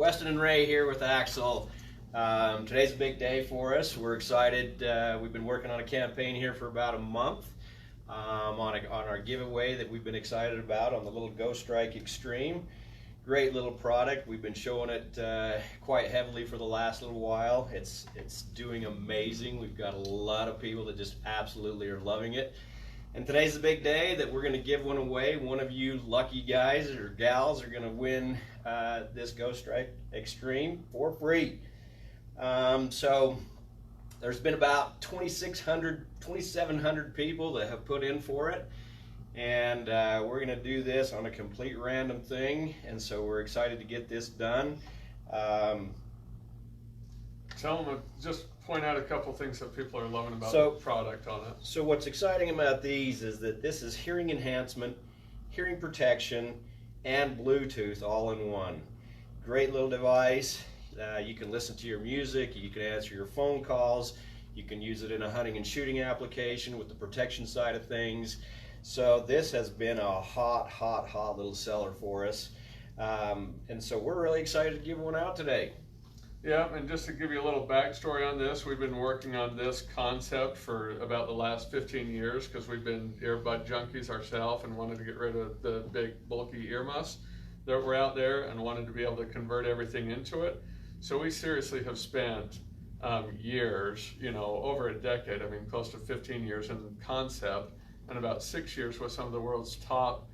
Weston and Ray here with Axel. Today's a big day for us. We're excited. We've been working on a campaign here for about a month on our giveaway that we've been excited about on the little Ghost Strike Extreme. Great little product. We've been showing it quite heavily for the last little while. It's doing amazing. We've got a lot of people that just absolutely are loving it. And today's the big day that we're going to give one away. One of you lucky guys or gals are going to win this Ghost Strike Extreme for free. So there's been about 2,700 people that have put in for it. And we're going to do this on a complete random thing. And so we're excited to get this done. Tell them, just point out a couple things that people are loving about the product on it. So what's exciting about these is that this is hearing enhancement, hearing protection, and Bluetooth all in one. Great little device. You can listen to your music, you can answer your phone calls, you can use it in a hunting and shooting application with the protection side of things. So this has been a hot little seller for us. And so we're really excited to give one out today. Yeah, and just to give you a little backstory on this, we've been working on this concept for about the last 15 years because we've been earbud junkies ourselves and wanted to get rid of the big bulky earmuffs that were out there and wanted to be able to convert everything into it. So we seriously have spent years, over a decade, close to 15 years in concept, and about 6 years with some of the world's top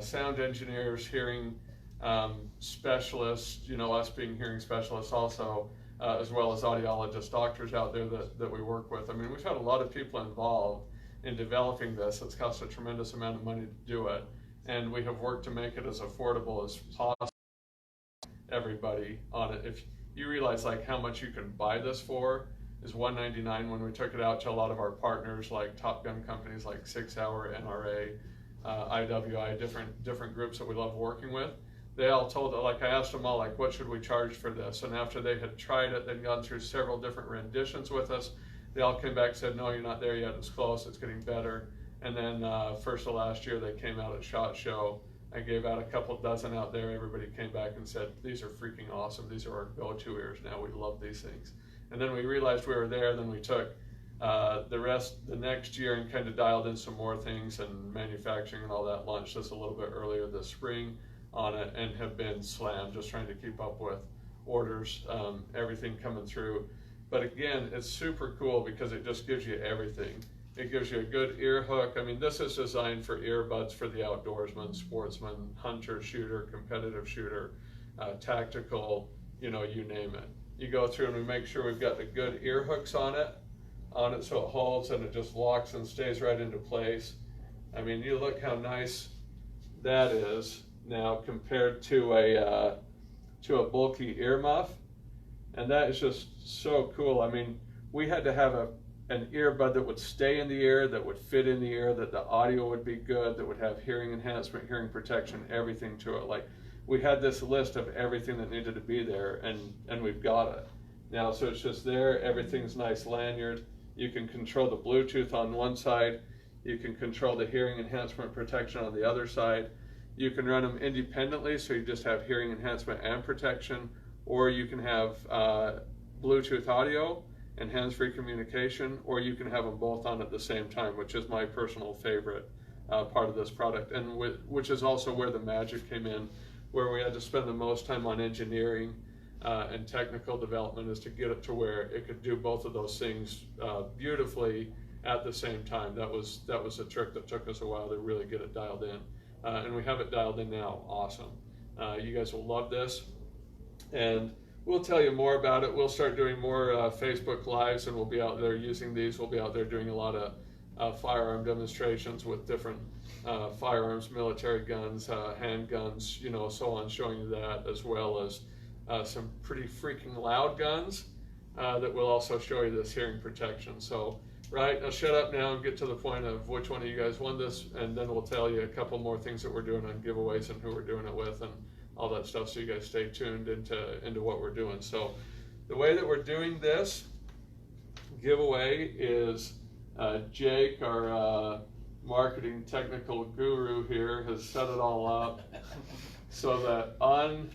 sound engineers, hearing specialists, us being hearing specialists also, as well as audiologists, doctors out there that we work with. We've had a lot of people involved in developing this. It's cost a tremendous amount of money to do it, and we have worked to make it as affordable as possible. Everybody on it. If you realize how much you can buy this for is $199. When we took it out to a lot of our partners, like Top Gun companies like 6 Hour, NRA, IWI, different groups that we love working with. They all told, I asked them all, what should we charge for this? And after they had tried it, they'd gone through several different renditions with us. They all came back and said, no, you're not there yet, it's close, it's getting better. And then first of last year, they came out at SHOT Show. I gave out a couple dozen out there. Everybody came back and said, these are freaking awesome. These are our go-to ears now. We love these things. And then we realized we were there. Then we took the next year and kind of dialed in some more things, and manufacturing and all that launched us a little bit earlier this spring on it, and have been slammed just trying to keep up with orders, everything coming through. But again, it's super cool because it just gives you everything. It gives you a good ear hook. This is designed for earbuds for the outdoorsman, sportsman, hunter, shooter, competitive shooter, tactical, you name it. You go through and we make sure we've got the good ear hooks on it so it holds and it just locks and stays right into place. You look how nice that is now compared to a bulky earmuff, and that is just so cool. We had to have an earbud that would stay in the ear, that would fit in the ear, that the audio would be good, that would have hearing enhancement, hearing protection, everything to it. We had this list of everything that needed to be there, and we've got it now. So it's just there. Everything's nice lanyard. You can control the Bluetooth on one side. You can control the hearing enhancement protection on the other side. You can run them independently, so you just have hearing enhancement and protection, or you can have Bluetooth audio and hands-free communication, or you can have them both on at the same time, which is my personal favorite part of this product, and which is also where the magic came in, where we had to spend the most time on engineering and technical development, is to get it to where it could do both of those things beautifully at the same time. That was a trick that took us a while to really get it dialed in. And we have it dialed in now. Awesome. You guys will love this. And we'll tell you more about it. We'll start doing more Facebook Lives, and we'll be out there using these. We'll be out there doing a lot of firearm demonstrations with different firearms, military guns, handguns, so on, showing you that, as well as some pretty freaking loud guns that will also show you this hearing protection. So, right, I'll shut up now and get to the point of which one of you guys won this, and then we'll tell you a couple more things that we're doing on giveaways and who we're doing it with and all that stuff, so you guys stay tuned into what we're doing. So the way that we're doing this giveaway is Jake, our marketing technical guru here, has set it all up so that on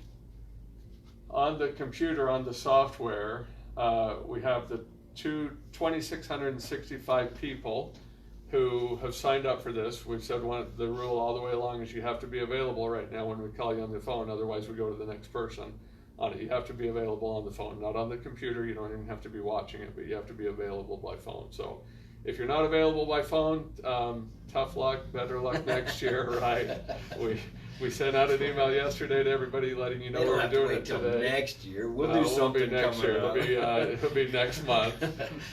on the computer, on the software, we have the 2,665 people who have signed up for this. We've said the rule all the way along is you have to be available right now when we call you on the phone, otherwise we go to the next person on it. You have to be available on the phone, not on the computer. You don't even have to be watching it, but you have to be available by phone. So if you're not available by phone, tough luck, better luck next year, right? We sent out an email yesterday to everybody letting you know we're doing it today. Next year, we'll do something next coming year. up. It'll be next month,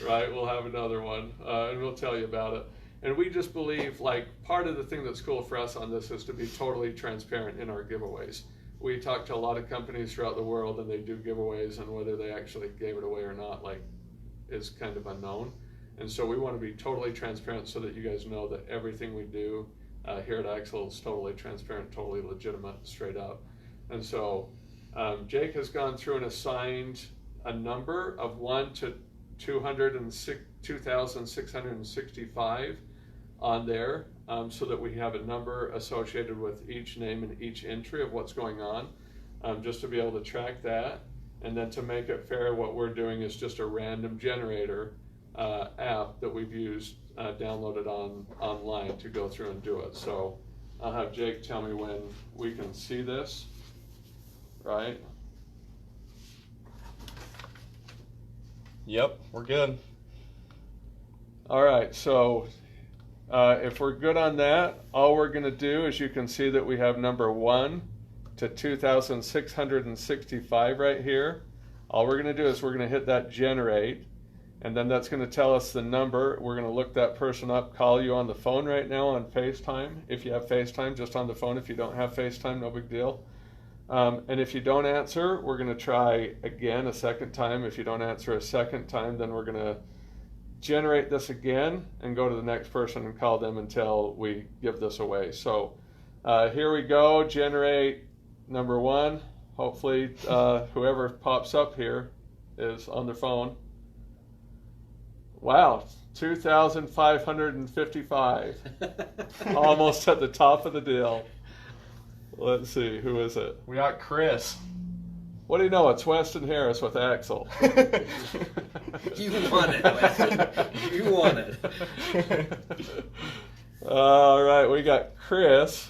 right? We'll have another one, and we'll tell you about it. And we just believe, like, part of the thing that's cool for us on this is to be totally transparent in our giveaways. We talk to a lot of companies throughout the world, and they do giveaways, and whether they actually gave it away or not, like, is kind of unknown. And so we want to be totally transparent so that you guys know that everything we do here at Axle is totally transparent, totally legitimate, straight up. And so Jake has gone through and assigned a number of 1 to 2,665 on there, so that we have a number associated with each name and each entry of what's going on, just to be able to track that. And then to make it fair, what we're doing is just a random generator app that we've used, downloaded online to go through and do it. So I'll have Jake tell me when we can see this, right? Yep, we're good. All right, so if we're good on that, all we're going to do is, you can see that we have number 1 to 2,665 right here. All we're going to do is we're going to hit that generate, and then that's going to tell us the number. We're going to look that person up, call you on the phone right now on FaceTime. If you have FaceTime, just on the phone. If you don't have FaceTime, no big deal. And if you don't answer, we're going to try again a second time. If you don't answer a second time, then we're going to generate this again and go to the next person and call them until we give this away. So here we go, generate number 1. Hopefully whoever pops up here is on their phone. Wow, 2,555. Almost at the top of the deal. Let's see, who is it? We got Kris. What do you know? It's Weston Harris with Axle. You won it, Weston. You won it. All right, we got Kris.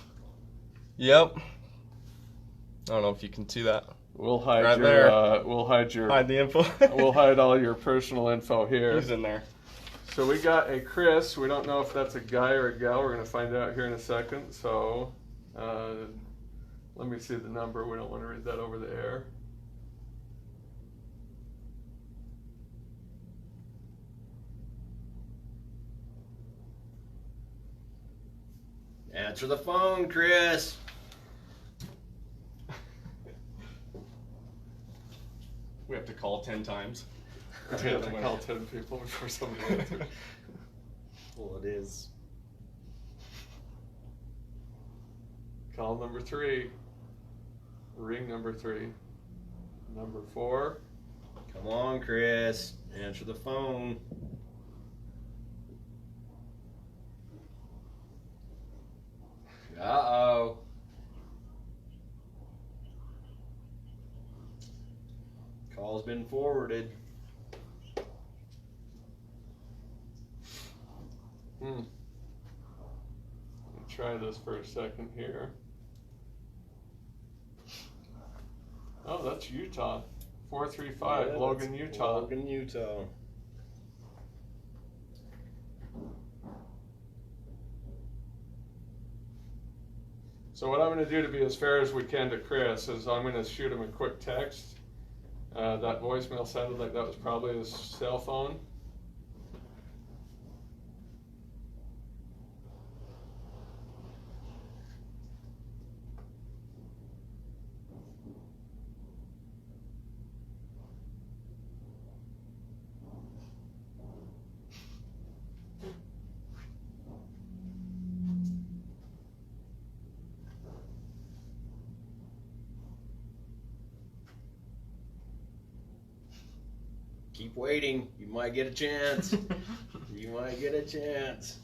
Yep. I don't know if you can see that. We'll hide right your. there. We'll hide your. Hide the info. We'll hide all your personal info here. He's in there. So we got a Kris. We don't know if that's a guy or a gal. We're gonna find out here in a second. So let me see the number. We don't want to read that over the air. Answer the phone, Kris. We have to call 10 times. We have to call 10 people before somebody answers. Well, it is. Call number 3. Ring number 3. Number 4. Come on, Kris. Answer the phone. Uh-oh. Call's been forwarded. Let me try this for a second here. Oh, that's Utah. 435, Yeah, Logan, that's Utah. Logan, Utah. So what I'm going to do to be as fair as we can to Kris is I'm going to shoot him a quick text. That voicemail sounded like that was probably his cell phone. Keep waiting. You might get a chance. You might get a chance.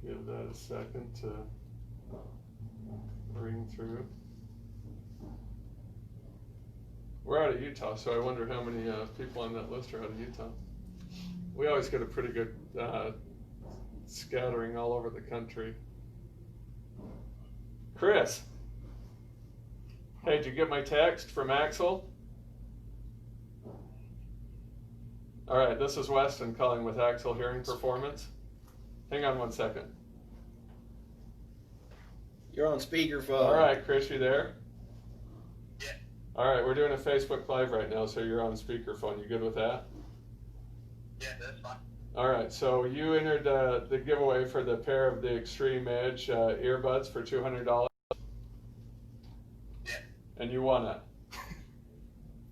Give that a second to ring through. We're out of Utah, so I wonder how many people on that list are out of Utah. We always get a pretty good scattering all over the country. Kris. Hey, did you get my text from Axel? All right, this is Weston calling with Axel Hearing Performance. Hang on one second. You're on speakerphone. All right, Kris, you there? Yeah. All right, we're doing a Facebook Live right now, so you're on speakerphone. You good with that? Yeah, that's fine. All right, so you entered the giveaway for the pair of the Extreme Edge earbuds for $200. Yeah. And you won it.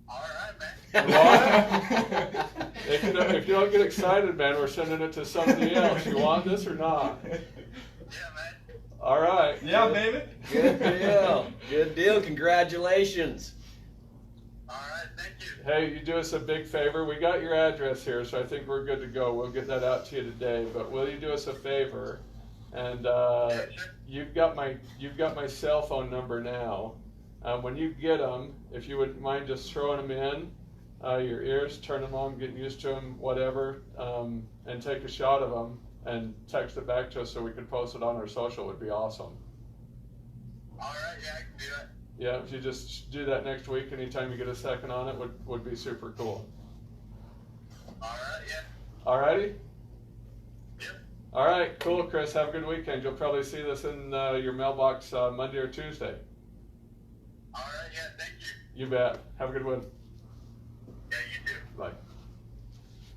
All right, man. You won it? If you don't get excited, man, we're sending it to somebody else. You want this or not? Yeah, man. All right. Yeah, baby. Good deal. Good deal. Congratulations. All right, thank you. Hey, you do us a big favor. We got your address here, so I think we're good to go. We'll get that out to you today. But will you do us a favor? And Yeah, sure. you've got my cell phone number now. When you get them, if you wouldn't mind just throwing them in your ears, turn them on, get used to them, whatever, and take a shot of them and text it back to us so we could post it on our social would be awesome. All right, yeah, I can do that. Yeah, if you just do that next week, anytime you get a second on it, would be super cool. All right, yeah. Alrighty? Yep. All right, cool, Kris. Have a good weekend. You'll probably see this in your mailbox Monday or Tuesday. All right, yeah, thank you. You bet. Have a good one. Yeah, you too. Bye.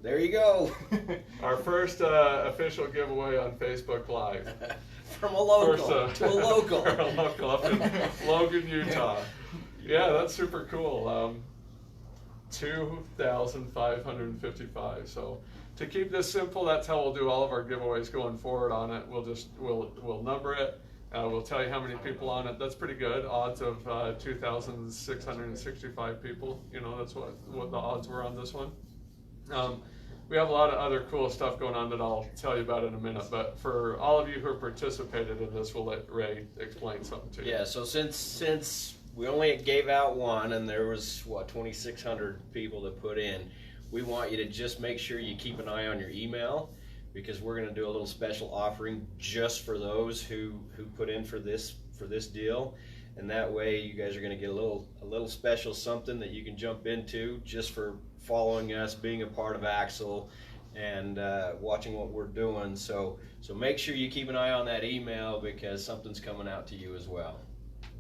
There you go. Our first official giveaway on Facebook Live. From a local to a local. For a local up in Logan, Utah. Yeah, that's super cool. 2,555. So to keep this simple, that's how we'll do all of our giveaways going forward on it. We'll number it. We'll tell you how many people on it. That's pretty good. Odds of 2,665 people. You know, that's what the odds were on this one. We have a lot of other cool stuff going on that I'll tell you about in a minute. But for all of you who participated in this, we'll let Ray explain something to you. Yeah, so since we only gave out one and there was, 2,600 people that put in, we want you to just make sure you keep an eye on your email, because we're going to do a little special offering just for those who put in for this deal. And that way you guys are going to get a little special something that you can jump into just for following us, being a part of Axel, and watching what we're doing. So make sure you keep an eye on that email, because something's coming out to you as well.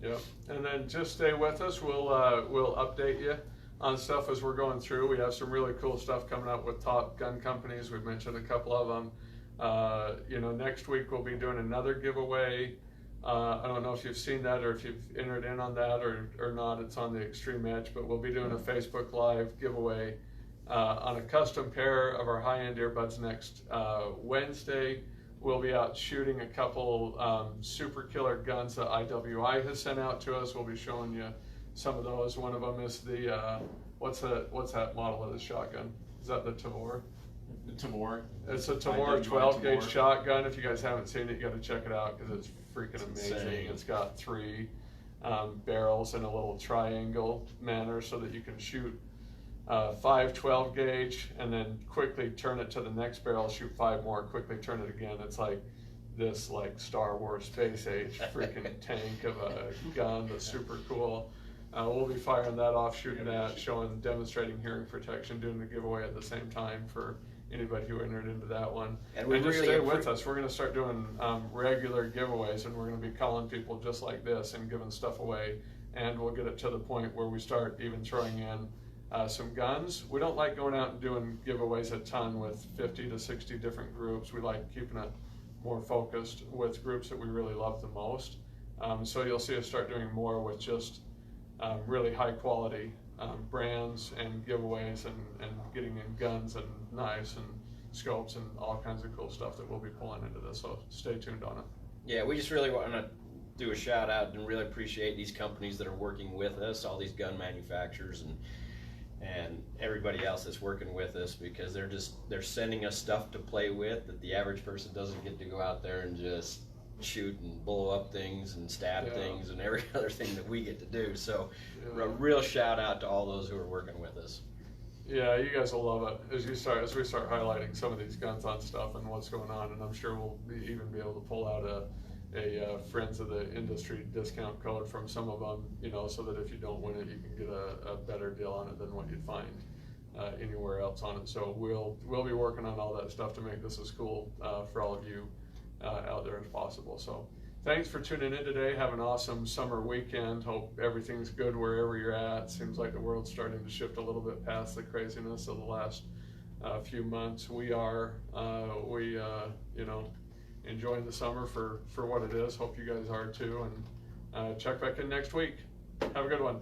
Yep. And then just stay with us. We'll update you on stuff as we're going through. We have some really cool stuff coming up with top gun companies. We've mentioned a couple of them. Next week we'll be doing another giveaway. I don't know if you've seen that or if you've entered in on that or not. It's on the Extreme Edge, but we'll be doing a Facebook Live giveaway on a custom pair of our high-end earbuds next Wednesday. We'll be out shooting a couple super killer guns that IWI has sent out to us. We'll be showing you some of those. One of them is the what's that model of the shotgun? Is that the Tavor? Tavor. It's a Tavor 12 gauge shotgun. If you guys haven't seen it, you got to check it out, because it's freaking amazing. Insane. It's got 3 barrels in a little triangle manner so that you can shoot 5 12 gauge and then quickly turn it to the next barrel, shoot 5 more, quickly turn it again. It's like this Star Wars space age freaking tank of a gun that's super cool. We'll be firing that off, shooting that, demonstrating hearing protection, doing the giveaway at the same time for anybody who entered into that one. And we just really stay with us. We're going to start doing regular giveaways, and we're going to be calling people just like this and giving stuff away. And we'll get it to the point where we start even throwing in some guns. We don't like going out and doing giveaways a ton with 50 to 60 different groups. We like keeping it more focused with groups that we really love the most. So you'll see us start doing more with just really high quality brands and giveaways and getting in guns and knives and scopes and all kinds of cool stuff that we'll be pulling into this. So stay tuned on it. Yeah, we just really want to do a shout out and really appreciate these companies that are working with us, all these gun manufacturers, and and everybody else that's working with us, because they're sending us stuff to play with that the average person doesn't get to go out there and just shoot and blow up things and stab things and every other thing that we get to do. So a real shout out to all those who are working with us. Yeah, you guys will love it as we start highlighting some of these guns on stuff and what's going on, and I'm sure we'll even be able to pull out a friends of the industry discount code from some of them, you know, so that if you don't win it, you can get a better deal on it than what you'd find anywhere else on it. So we'll be working on all that stuff to make this as cool for all of you out there as possible. So thanks for tuning in today. Have an awesome summer weekend. Hope everything's good wherever you're at. Seems like the world's starting to shift a little bit past the craziness of the last few months. We are, you know, enjoying the summer for what it is. Hope you guys are too, and check back in next week. Have a good one.